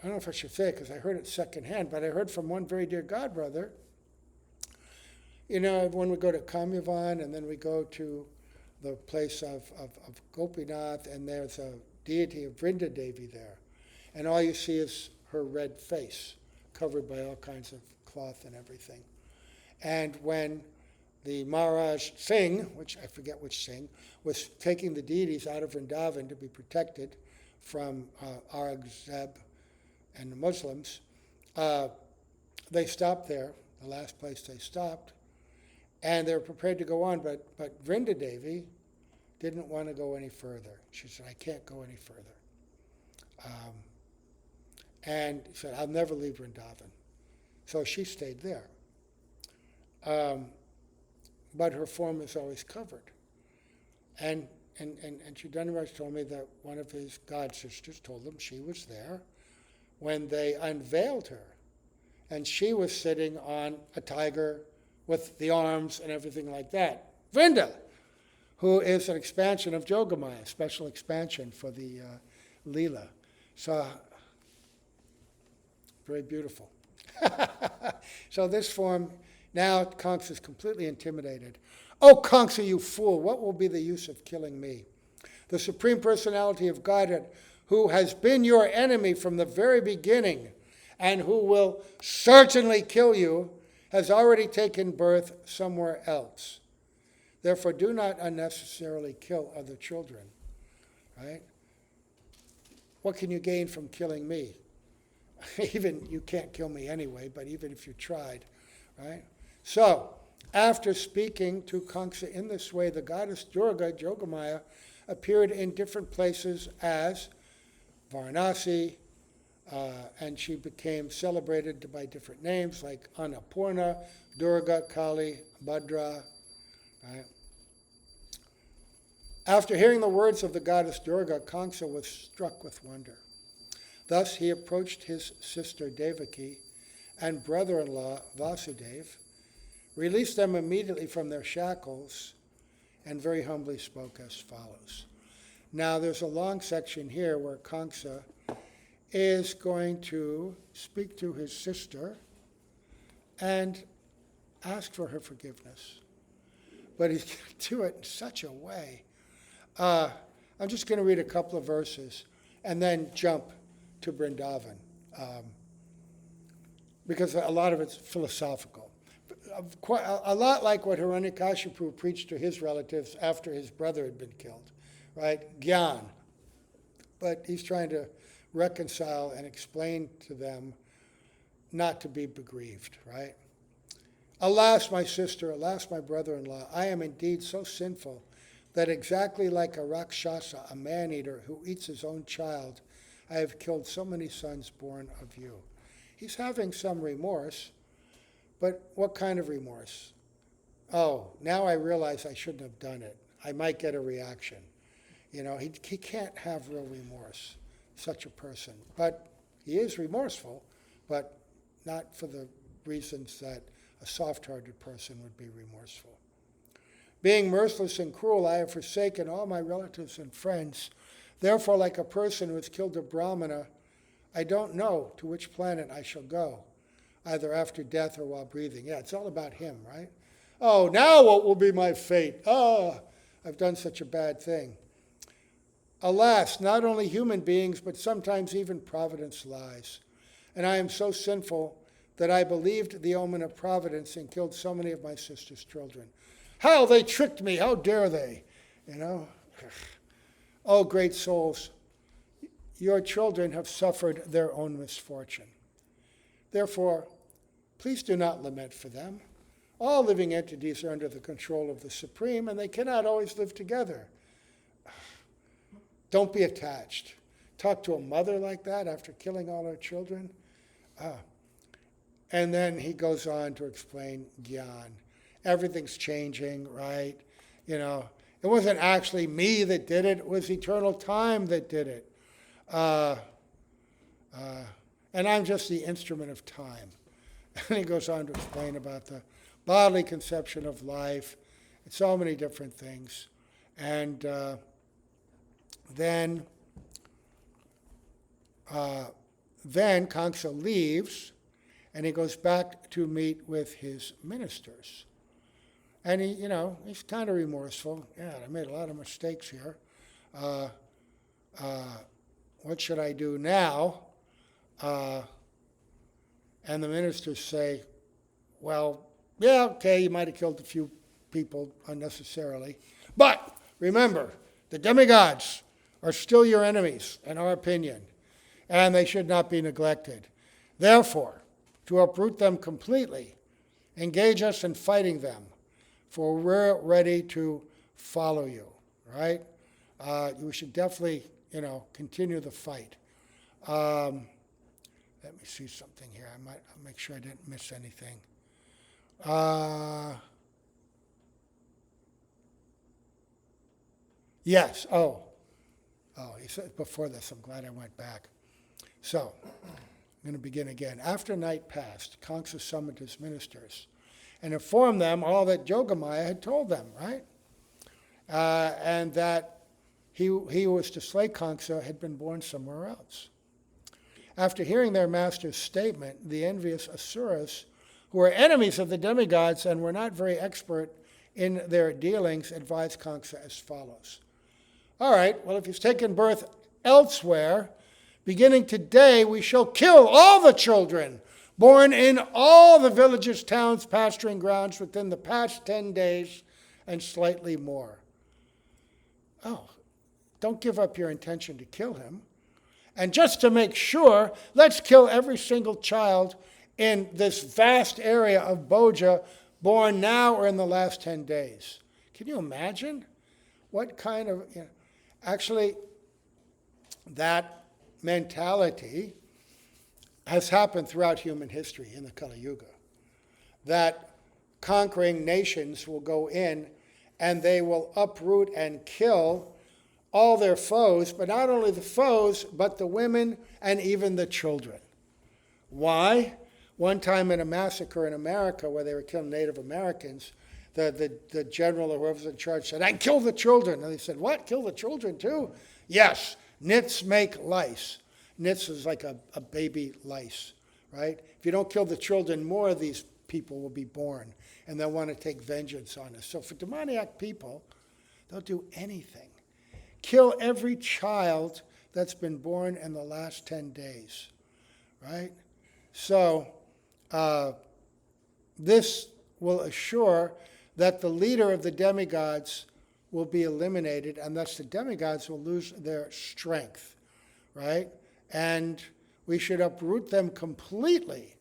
don't know if I should say it because I heard it secondhand, but I heard from one very dear godbrother, when we go to Kamyavan and then we go to the place of Gopinath, and there's a deity of Vrinda Devi there, and all you see is her red face covered by all kinds of cloth and everything. And when the Maharaj Singh, which I forget which Singh, was taking the deities out of Vrindavan to be protected from Aurangzeb and the Muslims, they stopped there, the last place they stopped, and they were prepared to go on, but Vrinda Devi didn't want to go any further. She said, I can't go any further. And said, I'll never leave Vrindavan. So she stayed there. But her form is always covered. And Chaitanya told me that one of his god sisters told him she was there when they unveiled her. And she was sitting on a tiger with the arms and everything like that. Vrinda, who is an expansion of Yogamaya, a special expansion for the Leela. So, very beautiful. So this form, now Kamsa is completely intimidated. Oh, Kamsa, you fool, what will be the use of killing me? The Supreme Personality of Godhead, who has been your enemy from the very beginning and who will certainly kill you, has already taken birth somewhere else. Therefore, do not unnecessarily kill other children, right? What can you gain from killing me? Even, you can't kill me anyway, but even if you tried, right? So, after speaking to Kamsa in this way, the goddess Durga, Yogamaya, appeared in different places as Varanasi, and she became celebrated by different names like Annapurna, Durga, Kali, Bhadra. Right? After hearing the words of the goddess Durga, Kamsa was struck with wonder. Thus he approached his sister Devaki and brother-in-law Vasudeva, released them immediately from their shackles, and very humbly spoke as follows. Now there's a long section here where Kamsa is going to speak to his sister and ask for her forgiveness. But he's going to do it in such a way. I'm just going to read a couple of verses and then jump to Vrindavan, because a lot of it's philosophical. A lot like what Hiranyakashipu preached to his relatives after his brother had been killed, right? Gyan. But he's trying to reconcile and explain to them not to be begrieved, right? Alas, my sister, alas, my brother-in-law, I am indeed so sinful that exactly like a Rakshasa, a man-eater who eats his own child, I have killed so many sons born of you. He's having some remorse, but what kind of remorse? Oh, now I realize I shouldn't have done it. I might get a reaction. You know, he can't have real remorse, such a person. But he is remorseful, but not for the reasons that a soft-hearted person would be remorseful. Being merciless and cruel, I have forsaken all my relatives and friends. Therefore, like a person who has killed a Brahmana, I don't know to which planet I shall go, either after death or while breathing. Yeah, it's all about him, right? Oh, now what will be my fate? Oh, I've done such a bad thing. Alas, not only human beings, but sometimes even providence lies. And I am so sinful that I believed the omen of providence and killed so many of my sister's children. How they tricked me, how dare they? You know? Oh, great souls, your children have suffered their own misfortune. Therefore, please do not lament for them. All living entities are under the control of the Supreme, and they cannot always live together. Don't be attached. Talk to a mother like that after killing all her children. And then he goes on to explain Gyan. Everything's changing, right? You know, it wasn't actually me that did it. It was eternal time that did it. And I'm just the instrument of time. And he goes on to explain about the bodily conception of life and so many different things. And then Kamsa leaves, and he goes back to meet with his ministers. And he's kind of remorseful. Yeah, I made a lot of mistakes here. What should I do now? And the ministers say, well, yeah, okay, you might have killed a few people unnecessarily. But remember, the demigods are still your enemies, in our opinion, and they should not be neglected. Therefore, to uproot them completely, engage us in fighting them, for we're ready to follow you, right? We should definitely, continue the fight. Let me see something here. I'll make sure I didn't miss anything. Yes, he said before this, I'm glad I went back. So, I'm going to begin again. After night passed, Kamsa summoned his ministers and informed them all that Yogamaya had told them, right? And that he who was to slay Kamsa had been born somewhere else. After hearing their master's statement, the envious Asuras, who were enemies of the demigods and were not very expert in their dealings, advised Kamsa as follows. All right, well, if he's taken birth elsewhere, beginning today we shall kill all the children born in all the villages, towns, pasturing grounds within the past 10 days and slightly more. Oh, don't give up your intention to kill him. And just to make sure, let's kill every single child in this vast area of Boja born now or in the last 10 days. Can you imagine what kind of... Actually, that mentality has happened throughout human history in the Kali Yuga. That conquering nations will go in and they will uproot and kill all their foes, but not only the foes, but the women and even the children. Why? One time in a massacre in America where they were killing Native Americans, the general or whoever's in charge said, "I kill the children." And they said, "What? Kill the children too?" "Yes, nits make lice." Nits is like a baby lice, right? If you don't kill the children, more of these people will be born, and they'll want to take vengeance on us. So for demoniac people, they'll do anything. Kill every child that's been born in the last 10 days, right? So this will assure that the leader of the demigods will be eliminated, and thus the demigods will lose their strength, right? And we should uproot them completely.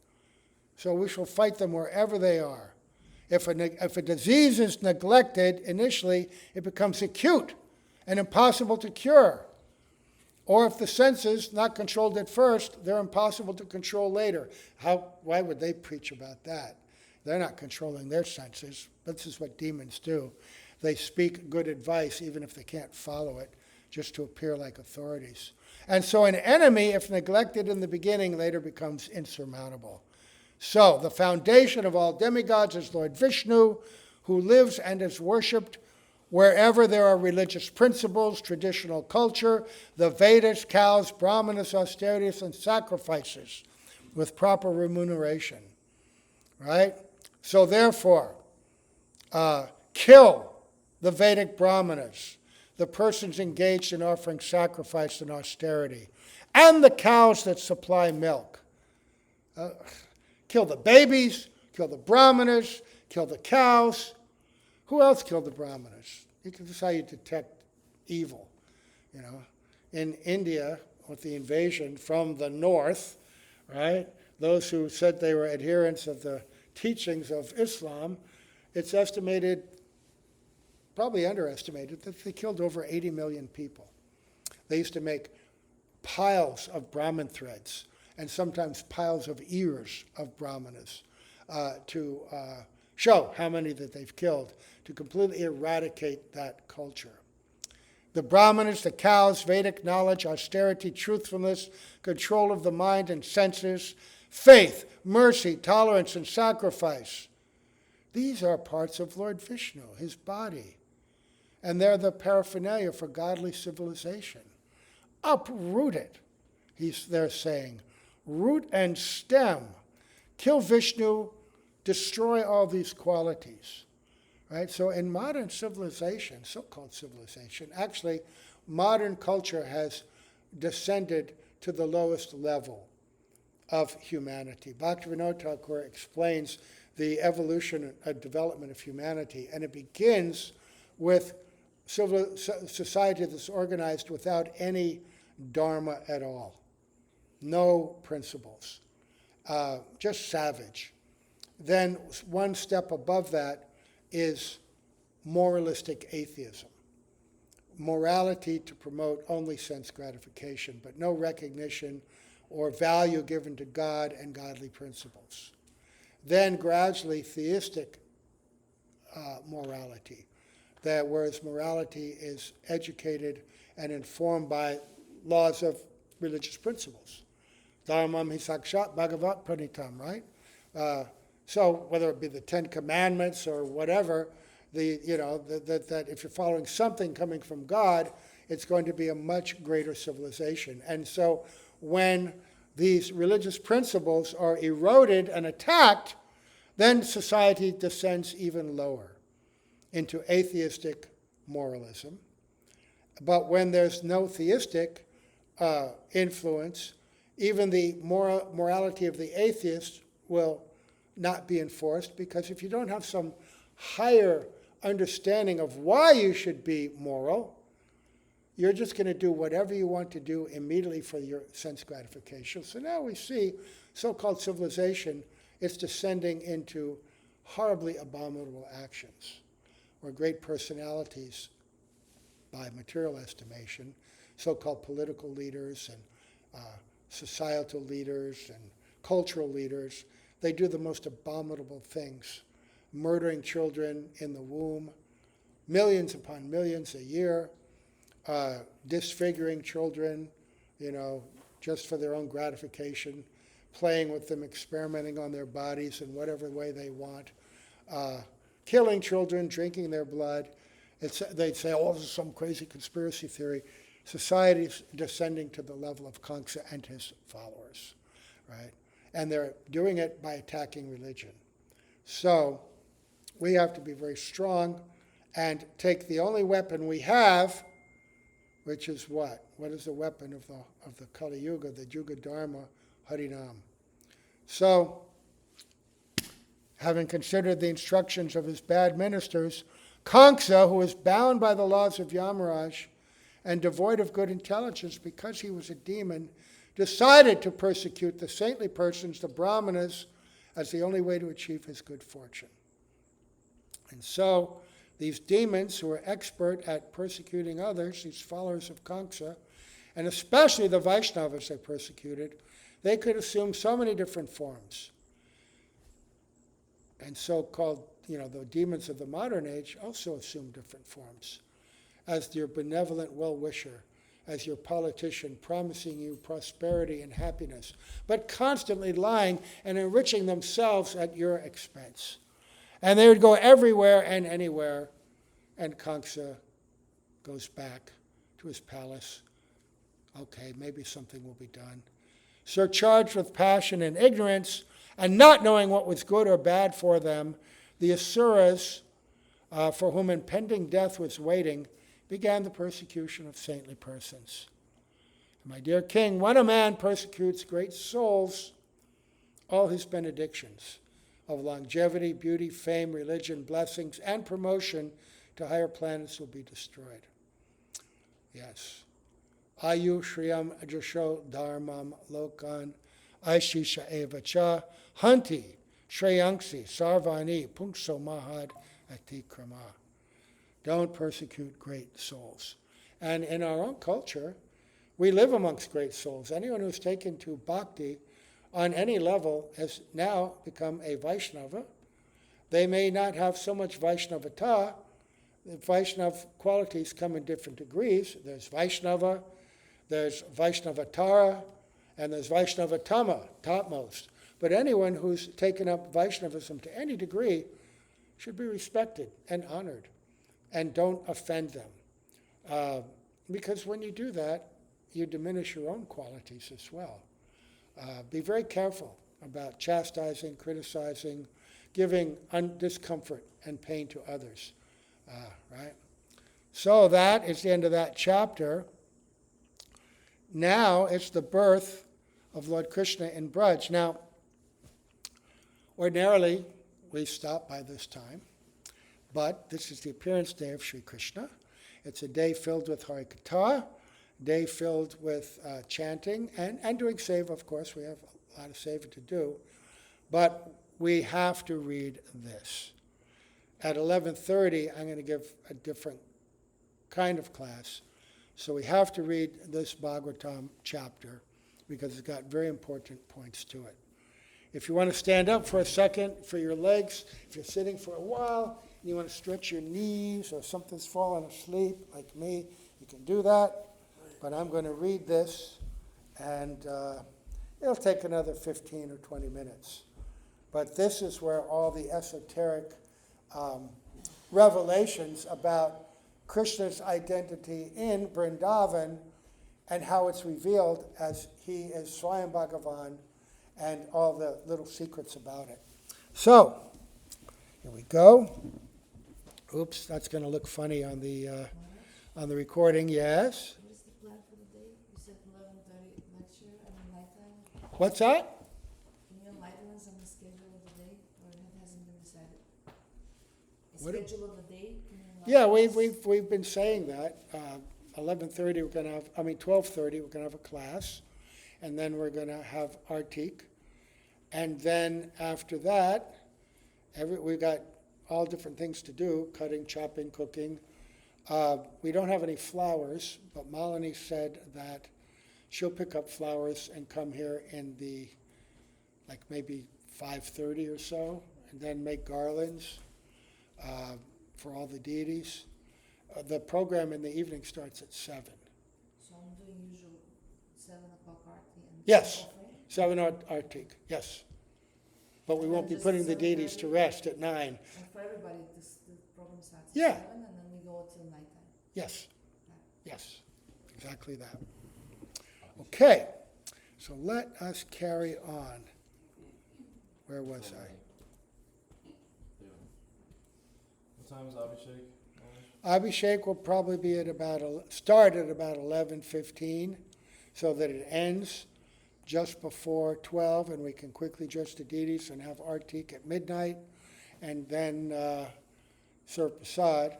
So we shall fight them wherever they are. If a disease is neglected initially, it becomes acute and impossible to cure. Or if the senses not controlled at first, they're impossible to control later. Why would they preach about that? They're not controlling their senses. This is what demons do. They speak good advice even if they can't follow it, just to appear like authorities. And so an enemy, if neglected in the beginning, later becomes insurmountable. So the foundation of all demigods is Lord Vishnu, who lives and is worshipped wherever there are religious principles, traditional culture, the Vedas, cows, brahmanas, austerities, and sacrifices with proper remuneration. Right? So therefore, kill the Vedic brahmanas, the persons engaged in offering sacrifice and austerity, and the cows that supply milk. Kill the babies, kill the brahmanas, kill the cows. Who else killed the brahmanas? This is how you detect evil. You know, in India, with the invasion from the north, right? Those who said they were adherents of the teachings of Islam, it's estimated, probably underestimated, that they killed over 80 million people. They used to make piles of Brahmin threads and sometimes piles of ears of brahmanas to show how many that they've killed, to completely eradicate that culture. The brahmanas, the cows, Vedic knowledge, austerity, truthfulness, control of the mind and senses, faith, mercy, tolerance, and sacrifice. These are parts of Lord Vishnu, his body. And they're the paraphernalia for godly civilization. Uproot it, they're saying. Root and stem. Kill Vishnu, destroy all these qualities. Right? So in modern civilization, so-called civilization, actually modern culture has descended to the lowest level of humanity. Bhaktivinoda Thakur explains the evolution and development of humanity, and it begins with society that's organized without any dharma at all. No principles. Just savage. Then one step above that is moralistic atheism. Morality to promote only sense gratification, but no recognition or value given to God and godly principles. Then gradually theistic morality, that whereas morality is educated and informed by laws of religious principles. Dharmam hi sakshat bhagavat pranitam, right? So whether it be the Ten Commandments or whatever, that if you're following something coming from God, it's going to be a much greater civilization. And so when these religious principles are eroded and attacked, then society descends even lower into atheistic moralism. But when there's no theistic influence, even the morality of the atheist will not be enforced, because if you don't have some higher understanding of why you should be moral, you're just going to do whatever you want to do immediately for your sense gratification. So now we see so-called civilization is descending into horribly abominable actions, where great personalities, by material estimation, so-called political leaders and societal leaders and cultural leaders, they do the most abominable things, murdering children in the womb, millions upon millions a year, disfiguring children, just for their own gratification, playing with them, experimenting on their bodies in whatever way they want, killing children, drinking their blood. They'd say, oh, this is some crazy conspiracy theory. Society's descending to the level of Kamsa and his followers, right? And they're doing it by attacking religion. So we have to be very strong and take the only weapon we have, which is what? What is the weapon of the Kali Yuga, the Yuga Dharma, Harinam? So, having considered the instructions of his bad ministers, Kamsa, who was bound by the laws of Yamaraj and devoid of good intelligence because he was a demon, decided to persecute the saintly persons, the Brahmanas, as the only way to achieve his good fortune. And so, these demons who were expert at persecuting others, these followers of Kamsa, and especially the Vaishnavas they persecuted, they could assume so many different forms. And so-called, the demons of the modern age also assume different forms. As your benevolent well-wisher, as your politician promising you prosperity and happiness, but constantly lying and enriching themselves at your expense. And they would go everywhere and anywhere, and Kamsa goes back to his palace. Okay, maybe something will be done. Surcharged with passion and ignorance, and not knowing what was good or bad for them, the Asuras, for whom impending death was waiting, began the persecution of saintly persons. My dear king, when a man persecutes great souls, all his benedictions of longevity, beauty, fame, religion, blessings, and promotion to higher planets will be destroyed. Yes. Ayu Shriyam Ajasho Dharmam Lokan Aishisha Evacha Hanti Shreyangsi Sarvani Punkso Mahad Atikrama. Don't persecute great souls. And in our own culture, we live amongst great souls. Anyone who's taken to bhakti on any level has now become a Vaishnava. They may not have so much Vaishnavata. The Vaishnava qualities come in different degrees. There's Vaishnava, there's Vaishnavatara, and there's Vaishnavatama, topmost. But anyone who's taken up Vaishnavism to any degree should be respected and honored, and don't offend them. Because when you do that, you diminish your own qualities as well. Be very careful about chastising, criticizing, giving discomfort and pain to others. Right? So that is the end of that chapter. Now it's the birth of Lord Krishna in Braj. Now, ordinarily, we stop by this time, but this is the appearance day of Sri Krishna. It's a day filled with Harikatha, a day filled with chanting and doing seva, of course. We have a lot of seva to do, but we have to read this. At 11:30, I'm going to give a different kind of class. So we have to read this Bhagavatam chapter because it's got very important points to it. If you want to stand up for a second for your legs, if you're sitting for a while, and you want to stretch your knees or something's fallen asleep like me, you can do that. But I'm going to read this, and it'll take another 15 or 20 minutes. But this is where all the esoteric revelations about Krishna's identity in Vrindavan and how it's revealed as he is Swayam Bhagavan and all the little secrets about it. So, here we go. Oops, that's going to look funny on the recording. Yes? What is the plan for the day? You said 11:30 lecture and then nighttime. What's that? Can you enlighten us on the schedule of the day, or it hasn't been decided? The What- schedule of the day? Can you Yeah, enlighten us? we've been saying that. 11:30 we're going to have, 12:30 we're going to have a class, and then we're going to have Artik. And then after that, we've got all different things to do, cutting, chopping, cooking. We don't have any flowers, but Malini said that she'll pick up flowers and come here in the, maybe 5:30 or so, and then make garlands for all the deities. The program in the evening starts at 7. So I'm doing usual 7 o'clock Arti and. Yes. offering? 7 Artik, yes. But we And won't be then just putting the 7:30? deities to rest at 9. And for everybody, the program starts at Yeah. 7 and then we go till nighttime. Yes, yes, exactly that. Okay, so let us carry on. Where was I? What time is Abhishek? Abhishek will probably be at start at about 11:15, so that it ends just before 12, and we can quickly judge the deities and have Artik at midnight, and then serve Prasad.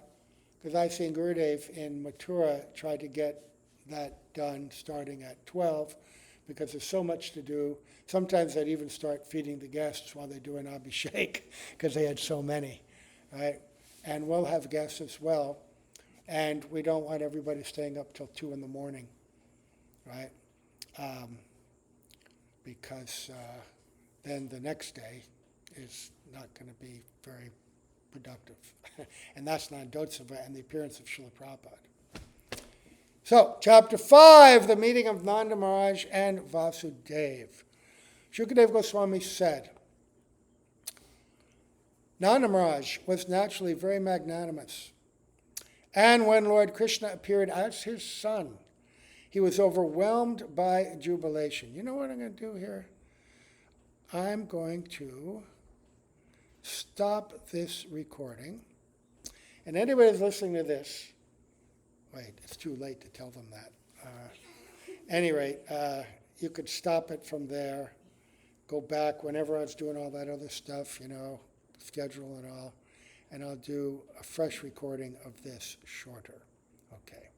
Because I've seen Gurudev in Mathura try to get that done starting at 12, because there's so much to do. Sometimes they'd even start feeding the guests while they're doing Abhishek, because they had so many, right? And we'll have guests as well, and we don't want everybody staying up till 2 in the morning, right? Because then the next day is not going to be very productive. And that's not Dotsava and the appearance of Srila Prabhupada. So, chapter 5, the meeting of Nanda Maharaj and Vasudev. Shukadeva Goswami said, Nanda Maharaj was naturally very magnanimous. And when Lord Krishna appeared as his son, he was overwhelmed by jubilation. You know what I'm going to do here? I'm going to stop this recording. And anybody who's listening to this, wait, it's too late to tell them that. Any rate, you could stop it from there, go back whenever I was doing all that other stuff, schedule and all, and I'll do a fresh recording of this shorter. Okay.